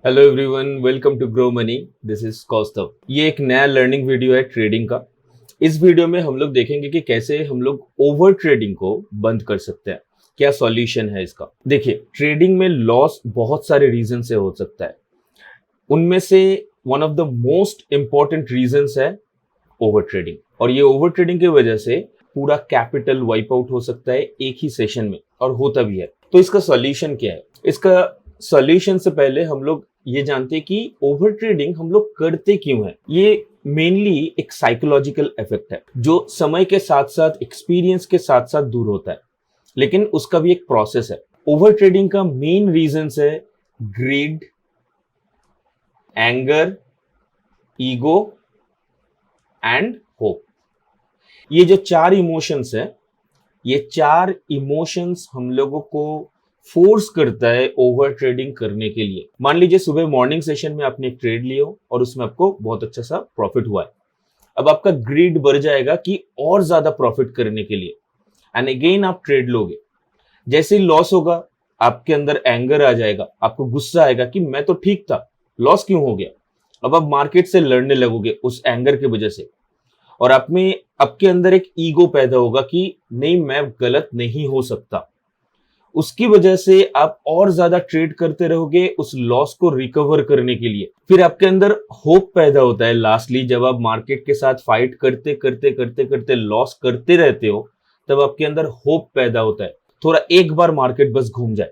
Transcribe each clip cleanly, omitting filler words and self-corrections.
Hello everyone, welcome to Groww money. This is Kaustav. ये एक नया लर्निंग वीडियो है ट्रेडिंग का। इस वीडियो में हम लोग देखेंगे कि कैसे हम लोग ओवर ट्रेडिंग को बंद कर सकते हैं, क्या सॉल्यूशन है इसका। देखिए, ट्रेडिंग में लॉस बहुत सारे रीजन से हो सकता है। उनमें से one of the most important reasons है ओवर ट्रेडिंग, और ये ओवर ट्रेडिंग की वजह से पूरा कैपिटल वाइप आउट हो सकता है एक ही सेशन में, और होता भी है। तो इसका सॉल्यूशन क्या है? इसका सॉल्यूशन से पहले हम लोग ये जानते हैं कि ओवर ट्रेडिंग हम लोग करते क्यों है। ये मेनली एक साइकोलॉजिकल इफेक्ट है जो समय के साथ साथ, एक्सपीरियंस के साथ साथ दूर होता है, लेकिन उसका भी एक प्रोसेस है। ओवर ट्रेडिंग का मेन रीजन है greed, anger, ego and hope. ये जो चार इमोशंस है, ये चार इमोशंस हम लोगों को फोर्स करता है ओवर ट्रेडिंग करने के लिए। मान लीजिए सुबह मॉर्निंग सेशन में आपने एक ट्रेड लिया हो और उसमें आपको बहुत अच्छा सा प्रॉफिट हुआ है। अब आपका ग्रीड बढ़ जाएगा कि और ज्यादा प्रॉफिट करने के लिए, एंड अगेन आप ट्रेड लोगे। जैसे ही लॉस होगा, आपके अंदर एंगर आ जाएगा, आपको गुस्सा आएगा कि मैं तो ठीक था, लॉस क्यों हो गया। अब आप मार्केट से लड़ने लगोगे उस एंगर की वजह से, और आप में आपके अंदर एक ईगो पैदा होगा कि नहीं, मैं गलत नहीं हो सकता। उसकी वजह से आप और ज्यादा ट्रेड करते रहोगे उस लॉस को रिकवर करने के लिए। फिर आपके अंदर होप पैदा होता है लास्टली, जब आप मार्केट के साथ फाइट करते करते करते करते लॉस करते रहते हो, तब आपके अंदर होप पैदा होता है थोड़ा एक बार मार्केट बस घूम जाए।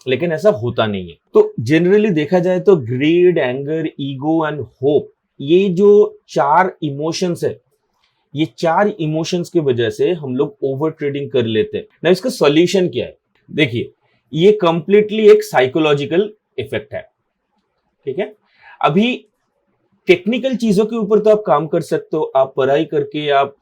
लेकिन ऐसा होता नहीं है। तो जनरली देखा जाए तो greed, anger, ego and hope, ये जो चार इमोशंस है, ये चार इमोशंस की वजह से हम लोग ओवर ट्रेडिंग कर लेते हैं ना। इसका सॉल्यूशन क्या है? देखिए, ये कंप्लीटली एक साइकोलॉजिकल इफेक्ट है। ठीक है, अभी टेक्निकल चीजों के ऊपर तो आप काम कर सकते हो, आप पढ़ाई करके, आप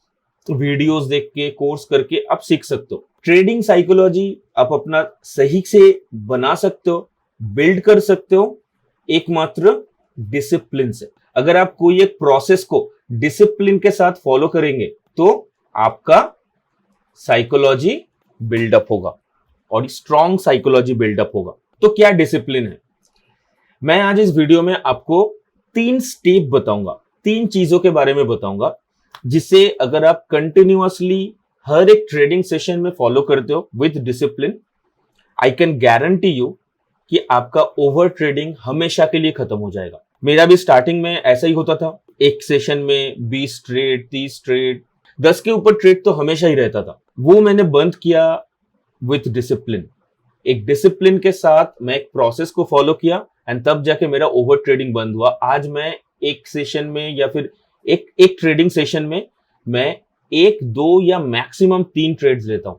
वीडियोस देख के, कोर्स करके आप सीख सकते हो। ट्रेडिंग साइकोलॉजी आप अपना सही से बना सकते हो, बिल्ड कर सकते हो, एकमात्र डिसिप्लिन से। अगर आप कोई एक प्रोसेस को डिसिप्लिन के साथ फॉलो करेंगे तो आपका साइकोलॉजी बिल्डअप होगा, और स्ट्रॉन्ग साइकोलॉजी बिल्डअप होगा। तो क्या डिसिप्लिन है? मैं आज इस वीडियो में आपको 3 स्टेप बताऊंगा, 3 चीजों के बारे में बताऊंगा, जिससे अगर आप कंटिन्यूअसली हर एक ट्रेडिंग सेशन में फॉलो करते हो with discipline, I can guarantee you कि आपका ओवर ट्रेडिंग हमेशा के लिए खत्म हो जाएगा। मेरा भी स्टार्टिंग में ऐसा ही होता था। एक सेशन में 20 ट्रेड, 30 ट्रेड, 10 के ऊपर ट्रेड तो हमेशा ही रहता था। वो मैंने बंद किया विथ डिसिप्लिन। एक डिसिप्लिन के साथ मैं एक प्रोसेस को फॉलो किया, एंड तब जाके मेरा ओवर ट्रेडिंग बंद हुआ। आज मैं एक सेशन में, या फिर एक ट्रेडिंग सेशन में मैं 1, 2 या मैक्सिमम 3 ट्रेड्स लेता हूं।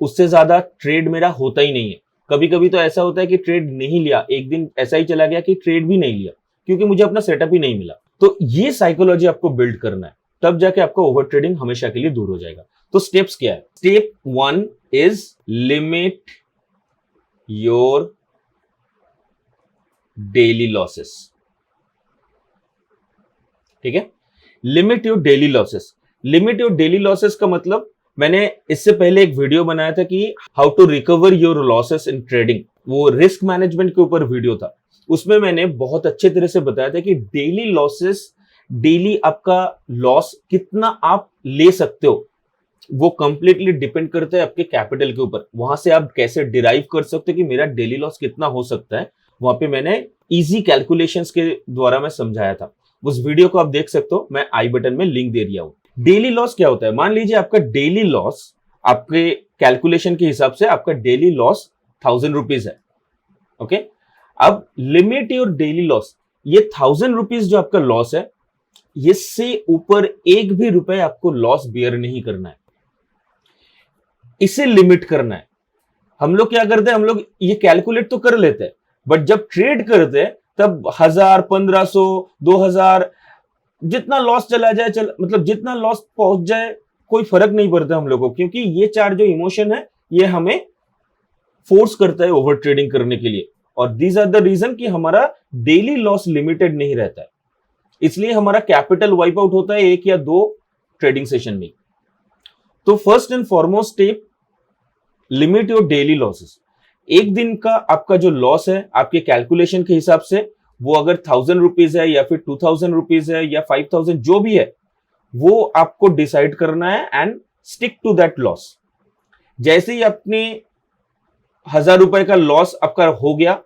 उससे ज्यादा ट्रेड मेरा होता ही नहीं है। कभी कभी तो ऐसा होता है कि ट्रेड नहीं लिया, एक दिन ऐसा ही चला गया कि ट्रेड भी नहीं लिया, क्योंकि मुझे अपना सेटअप ही नहीं मिला। तो ये साइकोलॉजी आपको बिल्ड करना है, तब जाके आपका ओवर ट्रेडिंग हमेशा के लिए दूर हो जाएगा। तो स्टेप्स क्या है? Step 1 is limit your daily losses. ठीक है, limit your daily losses. Limit your daily losses का मतलब, मैंने इससे पहले एक वीडियो बनाया था कि how to recover your losses in trading. वो रिस्क मैनेजमेंट के ऊपर वीडियो था। उसमें मैंने बहुत अच्छे तरह से बताया था कि डेली लॉसेस, डेली आपका लॉस कितना आप ले सकते हो, वो कंप्लीटली डिपेंड करता है आपके कैपिटल के ऊपर। वहां से आप कैसे डिराइव कर सकते हो कि मेरा डेली लॉस कितना हो सकता है। वहां पे मैंने इजी कैलकुलेशंस के द्वारा मैं समझाया था। उस वीडियो को आप देख सकते हो, मैं आई बटन में लिंक दे दिया हूं। डेली लॉस क्या होता है? मान लीजिए आपका डेली लॉस, आपके कैलकुलेशन के हिसाब से आपका डेली लॉस 1000 रुपीज है। ओके, अब लिमिट योर डेली लॉस, ये 1000 रुपीज जो आपका लॉस है, इससे ऊपर एक भी रुपए आपको लॉस बियर नहीं करना है, इसे लिमिट करना है। हम लोग क्या करते हैं, हम लोग ये कैलकुलेट तो कर लेते हैं, बट जब ट्रेड करते हैं तब 1000, 1500, 2000, जितना लॉस चला जाए, मतलब जितना लॉस पहुंच जाए, कोई फर्क नहीं पड़ता हम लोगों को, क्योंकि ये चार जो इमोशन है, ये हमें फोर्स करता है ओवर ट्रेडिंग करने के लिए। और दीज आर द रीजन कि हमारा डेली लॉस लिमिटेड नहीं रहता है, इसलिए हमारा कैपिटल वाइप आउट होता है 1 या 2 ट्रेडिंग सेशन में। तो first and foremost step, limit your daily losses. एक दिन का आपका जो लॉस है आपके कैलकुलेशन के हिसाब से, वो अगर 1000 रुपीज है या फिर 2000 रुपीज है या 5000 जो भी है, वो आपको डिसाइड करना है and stick to that loss. जैसे ही अपने 1000 रुपए का लॉस आपका हो गया,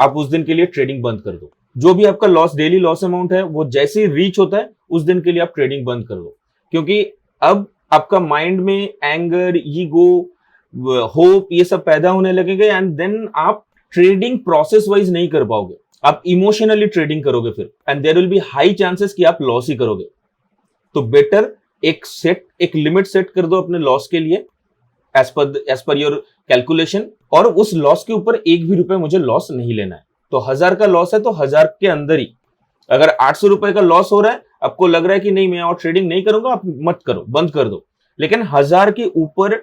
आप उस दिन के लिए ट्रेडिंग बंद कर दो। जो भी आपका लॉस, डेली लॉस अमाउंट है, वो जैसे ही रीच होता है उस दिन के लिए आप ट्रेडिंग बंद कर दो। क्योंकि अब आपका माइंड में एंगर, ईगो, होप ये सब पैदा होने लगेगा एंड देन आप ट्रेडिंग प्रोसेस वाइज नहीं कर पाओगे, आप इमोशनली ट्रेडिंग करोगे फिर, and there will be high chances कि आप लॉस ही करोगे। तो बेटर एक लिमिट सेट कर दो अपने लॉस के लिए एज पर योर कैलकुलेशन, और उस लॉस के ऊपर एक भी रुपए मुझे लॉस नहीं लेना है। तो 1000 का लॉस है तो 1000 के अंदर ही। अगर 800 रुपए का लॉस हो रहा है, आपको लग रहा है कि नहीं मैं और ट्रेडिंग नहीं करूंगा, आप मत करो, बंद कर दो, लेकिन 1000 के ऊपर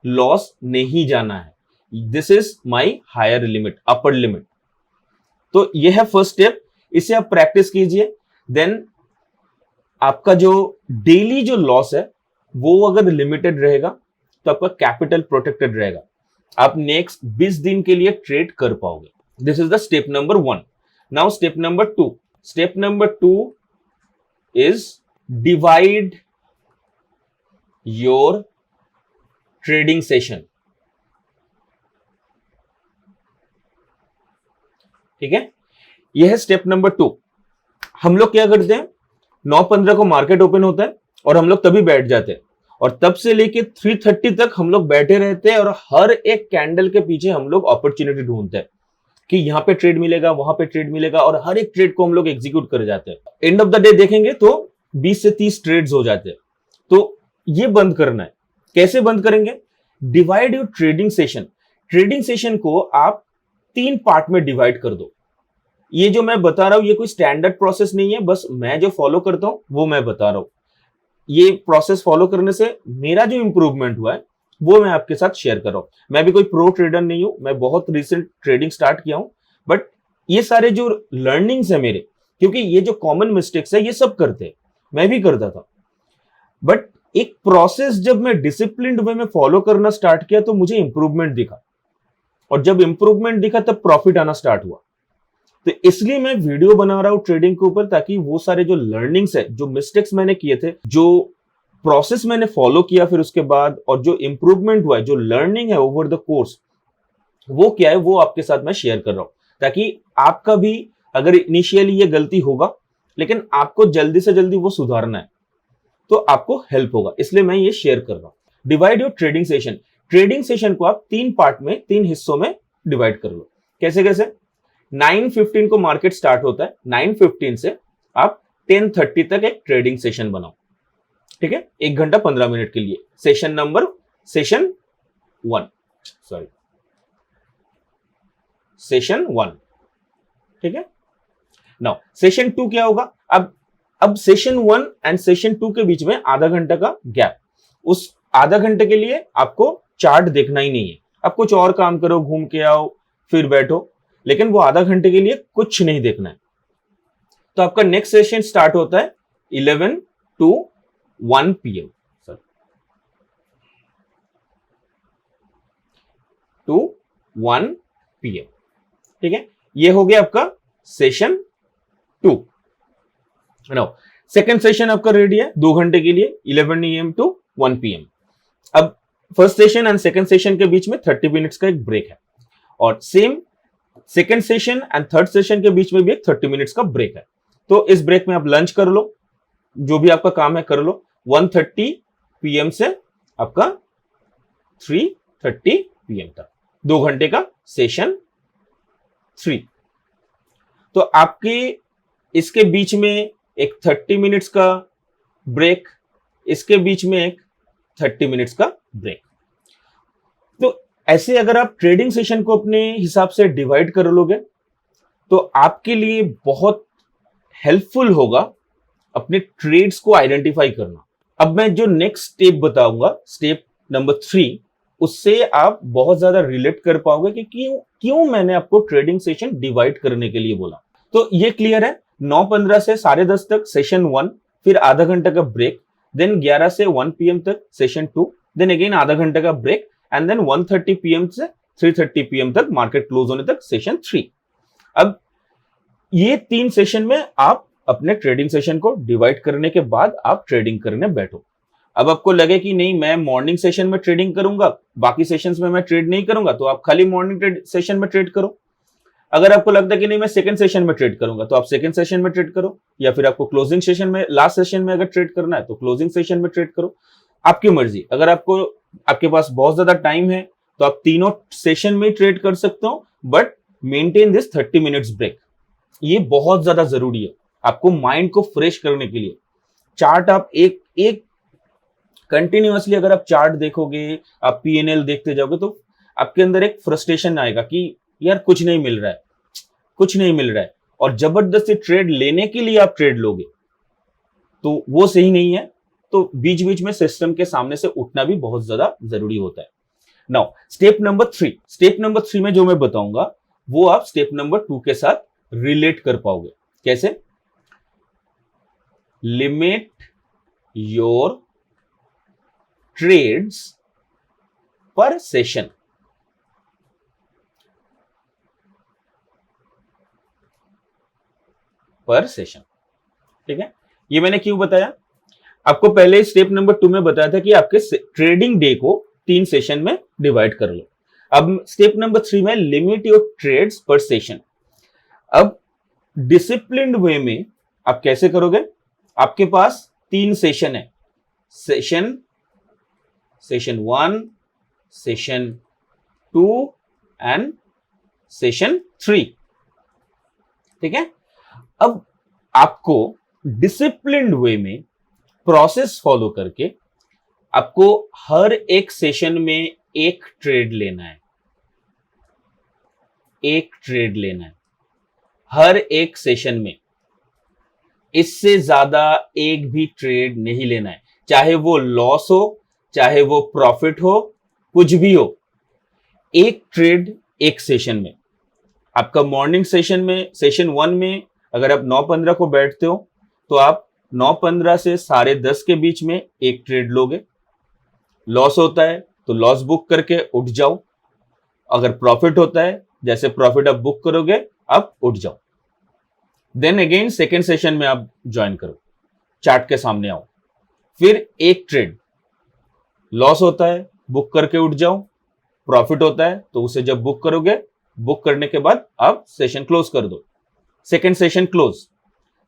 लॉस नहीं जाना है। This is my higher limit, upper limit. तो यह है फर्स्ट स्टेप, इसे आप प्रैक्टिस कीजिए। देन आपका जो डेली जो लॉस है वो अगर लिमिटेड रहेगा तो आपका कैपिटल प्रोटेक्टेड रहेगा, आप नेक्स्ट 20 दिन के लिए ट्रेड कर पाओगे। This is the step number 1। Now step number 2। Step number 2 is divide your trading session. ठीक है, यह है स्टेप नंबर 2। हम लोग क्या करते हैं, 9:15 को मार्केट ओपन होता है और हम लोग तभी बैठ जाते हैं, और तब से लेके 3:30 तक हम लोग बैठे रहते हैं और हर एक कैंडल के पीछे हम लोग अपॉर्चुनिटी ढूंढते हैं कि यहां पे ट्रेड मिलेगा, वहां पे ट्रेड मिलेगा, और हर एक ट्रेड को हम लोग एग्जीक्यूट कर जाते हैं। एंड ऑफ द डे देखेंगे तो 20 से 30 ट्रेड्स हो जाते हैं। तो ये बंद करना है। कैसे बंद करेंगे? Divide your trading session. Trading session को आप 3 पार्ट में डिवाइड कर दो। ये जो मैं बता रहा हूं ये कोई स्टैंडर्ड प्रोसेस नहीं है, बस मैं जो फॉलो करता हूं वो मैं बता रहा हूं। ये प्रोसेस फॉलो करने से मेरा जो इंप्रूवमेंट हुआ है वो मैं आपके साथ शेयर कर रहा हूं। मैं भी कोई प्रो ट्रेडर नहीं हूं, मैं बहुत रिसेंट ट्रेडिंग स्टार्ट किया हूं, बट ये सारे जो लर्निंग्स है मेरे, क्योंकि ये जो कॉमन मिस्टेक्स है ये सब करते हैं, मैं भी करता था, बट एक प्रोसेस जब मैं डिसिप्लिन्ड वे में फॉलो करना स्टार्ट किया तो मुझे इंप्रूवमेंट दिखा, और जब इंप्रूवमेंट दिखा तब प्रॉफिट आना स्टार्ट हुआ। तो इसलिए मैं वीडियो बना रहा हूं ट्रेडिंग के ऊपर, ताकि वो सारे जो लर्निंग्स है, जो मिस्टेक्स मैंने किए थे, जो प्रोसेस मैंने फॉलो किया फिर उसके बाद, और जो इंप्रूवमेंट हुआ है, जो लर्निंग है ओवर द कोर्स, वो क्या है वो आपके साथ मैं शेयर कर रहा हूं, ताकि आपका भी अगर इनिशियली ये गलती होगा लेकिन आपको जल्दी से जल्दी वो सुधारना है तो आपको हेल्प होगा, इसलिए मैं ये शेयर कर रहा हूं। Divide your trading session. Trading session को आप 3 पार्ट में, 3 हिस्सों में डिवाइड कर लो। कैसे कैसे? 9:15 को मार्केट स्टार्ट होता है, 9:15 से आप 10:30 तक एक ट्रेडिंग सेशन बनाओ। ठीक है, 1 घंटा 15 मिनट के लिए। सेशन 1। ठीक है। नाउ सेशन 2 क्या होगा? अब सेशन 1 एंड सेशन 2 के बीच में आधा घंटा का गैप। उस आधा घंटे के लिए आपको चार्ट देखना ही नहीं है, आप कुछ और काम करो, घूम के आओ, फिर बैठो, लेकिन वो आधा घंटे के लिए कुछ नहीं देखना है। तो आपका नेक्स्ट सेशन स्टार्ट होता है 11 to 1 PM, to 1 PM। ठीक है, ये हो गया आपका सेशन 2। नाउ सेकंड सेशन आपका रेडी है 2 घंटे के लिए, 11 AM to 1 PM। अब first session and second session के बीच में 30 मिनट्स का एक ब्रेक है, और same second session and third session के बीच में भी एक 30 मिनट्स का ब्रेक है। तो इस ब्रेक में आप लंच कर लो, जो भी आपका काम है कर लो। 1:30 PM से आपका 3:30 PM तक 2 घंटे का सेशन 3। तो आपके इसके बीच में एक 30 मिनट्स का ब्रेक, इसके बीच में एक 30 मिनट्स का ब्रेक। तो ऐसे अगर आप ट्रेडिंग सेशन को अपने हिसाब से डिवाइड कर लोगे तो आपके लिए बहुत हेल्पफुल होगा अपने ट्रेड्स को आइडेंटिफाई करना। अब मैं जो नेक्स्ट स्टेप बताऊंगा, स्टेप नंबर 3, उससे आप बहुत ज्यादा रिलेट कर पाओगे कि क्यों मैंने आपको ट्रेडिंग सेशन डिवाइड करने के लिए बोला। तो ये क्लियर है, 9:15 से 10:30 तक सेशन 1, फिर आधा घंटा का ब्रेक, देन 11 से 1 PM तक सेशन 2, देन अगेन आधा घंटा का ब्रेक, एंड देन 1:30 PM से 3:30 PM तक, मार्केट क्लोज होने तक सेशन 3। अब ये 3 सेशन में आप अपने ट्रेडिंग सेशन को डिवाइड करने के बाद आप ट्रेडिंग करने बैठो। अब आपको लगे कि नहीं मैं मॉर्निंग सेशन में ट्रेडिंग करूंगा, बाकी सेशंस में मैं ट्रेड नहीं करूंगा, तो आप खाली मॉर्निंग सेशन में ट्रेड करो। अगर आपको लगता है कि नहीं मैं सेकंड सेशन में ट्रेड करूंगा, तो आप सेकंड सेशन में ट्रेड करो, या फिर आपको क्लोजिंग सेशन में, लास्ट सेशन में अगर ट्रेड करना है तो क्लोजिंग सेशन में ट्रेड करो, आपकी मर्जी। अगर आपके पास बहुत ज्यादा टाइम है तो आप तीनों सेशन में ट्रेड कर सकते हो, but maintain this 30 minutes break. ये बहुत ज्यादा जरूरी है आपको माइंड को फ्रेश करने के लिए। चार्ट आप एक कंटिन्यूअसली अगर आप चार्ट देखोगे, आप पीएनएल देखते जाओगे, तो आपके अंदर एक फ्रस्ट्रेशन आएगा कि यार कुछ नहीं मिल रहा है, कुछ नहीं मिल रहा है, और जबरदस्ती ट्रेड लेने के लिए आप ट्रेड लोगे तो वो सही नहीं है। तो बीच बीच में सिस्टम के सामने से उठना भी बहुत ज्यादा जरूरी होता है। नाउ स्टेप नंबर 3 में जो मैं बताऊंगा वो आप स्टेप नंबर 2 के साथ रिलेट कर पाओगे। कैसे? लिमिट योर ट्रेड्स पर सेशन। ठीक है, ये मैंने क्यों बताया? आपको पहले स्टेप नंबर 2 में बताया था कि आपके ट्रेडिंग डे को 3 सेशन में डिवाइड कर लो। अब स्टेप नंबर 3 में लिमिट योर ट्रेड्स पर सेशन। अब डिसिप्लिन्ड वे में आप कैसे करोगे? आपके पास 3 सेशन है, सेशन 1, सेशन 2 एंड सेशन 3। ठीक है, अब आपको डिसिप्लिन्ड वे में प्रोसेस फॉलो करके आपको हर एक सेशन में एक ट्रेड लेना है, हर एक सेशन में। इससे ज्यादा एक भी ट्रेड नहीं लेना है, चाहे वो लॉस हो, चाहे वो प्रॉफिट हो, कुछ भी हो। एक ट्रेड एक सेशन में। आपका मॉर्निंग सेशन में, सेशन 1 में अगर आप 9:15 को बैठते हो तो आप 9:15 से 10:30 के बीच में एक ट्रेड लोगे। लॉस होता है तो लॉस बुक करके उठ जाओ, अगर प्रॉफिट होता है जैसे प्रॉफिट आप बुक करोगे आप उठ जाओ। देन अगेन सेकेंड सेशन में आप ज्वाइन करो, चार्ट के सामने आओ, फिर एक ट्रेड लॉस होता है बुक करके उठ जाओ, प्रॉफिट होता है तो उसे जब बुक करोगे, बुक करने के बाद आप सेशन क्लोज कर दो। Second session close.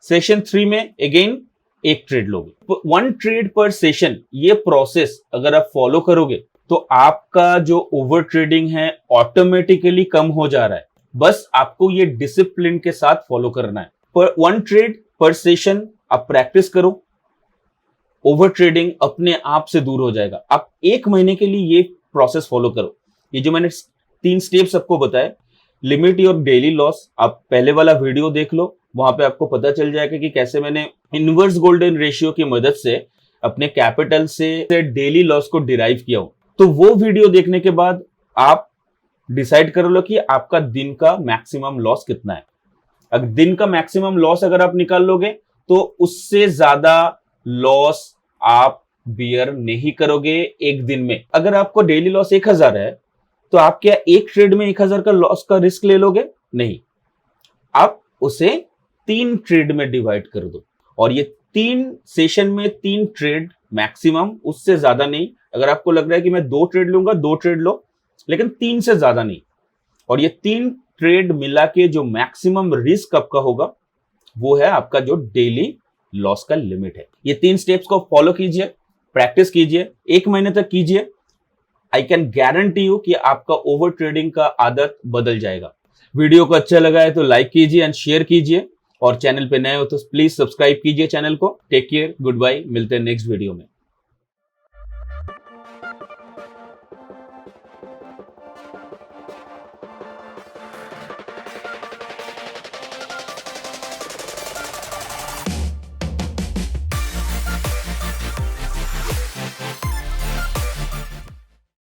सेशन 3 में अगेन एक ट्रेड लोगे, 1 ट्रेड पर सेशन। ये प्रोसेस अगर आप फॉलो करोगे तो आपका जो ओवर ट्रेडिंग है ऑटोमेटिकली कम हो जा रहा है। बस आपको ये डिसिप्लिन के साथ फॉलो करना है। पर 1 ट्रेड पर सेशन आप प्रैक्टिस करो, ओवर ट्रेडिंग अपने आप से दूर हो जाएगा। आप 1 महीने के लिए ये प्रोसेस फॉलो करो। ये जो मैंने 3 स्टेप्स आपको बताए, लिमिट योर डेली लॉस, आप पहले वाला वीडियो देख लो, वहां पे आपको पता चल जाएगा कि कैसे मैंने इनवर्स गोल्डन रेशियो की मदद से अपने कैपिटल से डेली लॉस को डिराइव किया हो। तो वो वीडियो देखने के बाद आप डिसाइड कर लो कि आपका दिन का मैक्सिमम लॉस कितना है। अगर दिन का मैक्सिमम लॉस अगर आप निकाल लोगे तो उससे ज्यादा लॉस आप बियर नहीं करोगे एक दिन में। अगर आपको डेली लॉस 1000 है तो आप क्या एक ट्रेड में 1000 का लॉस का रिस्क ले लोगे? नहीं, आप उसे 3 ट्रेड में डिवाइड कर दो, और ये 3 सेशन में 3 ट्रेड मैक्सिमम, उससे ज्यादा नहीं। अगर आपको लग रहा है कि मैं 2 ट्रेड लूंगा, 2 ट्रेड लो, लेकिन 3 से ज्यादा नहीं। और ये 3 ट्रेड मिला के जो मैक्सिमम रिस्क आपका होगा वो है आपका जो डेली लॉस का लिमिट है। ये 3 स्टेप्स को फॉलो कीजिए, प्रैक्टिस कीजिए, 1 महीने तक कीजिए। आई कैन गारंटी यू कि आपका ओवर ट्रेडिंग का आदत बदल जाएगा। वीडियो को अच्छा लगा है तो लाइक कीजिए एंड शेयर कीजिए, और चैनल पे नए हो तो प्लीज सब्सक्राइब कीजिए चैनल को। टेक केयर, गुड बाय, मिलते हैं नेक्स्ट वीडियो में।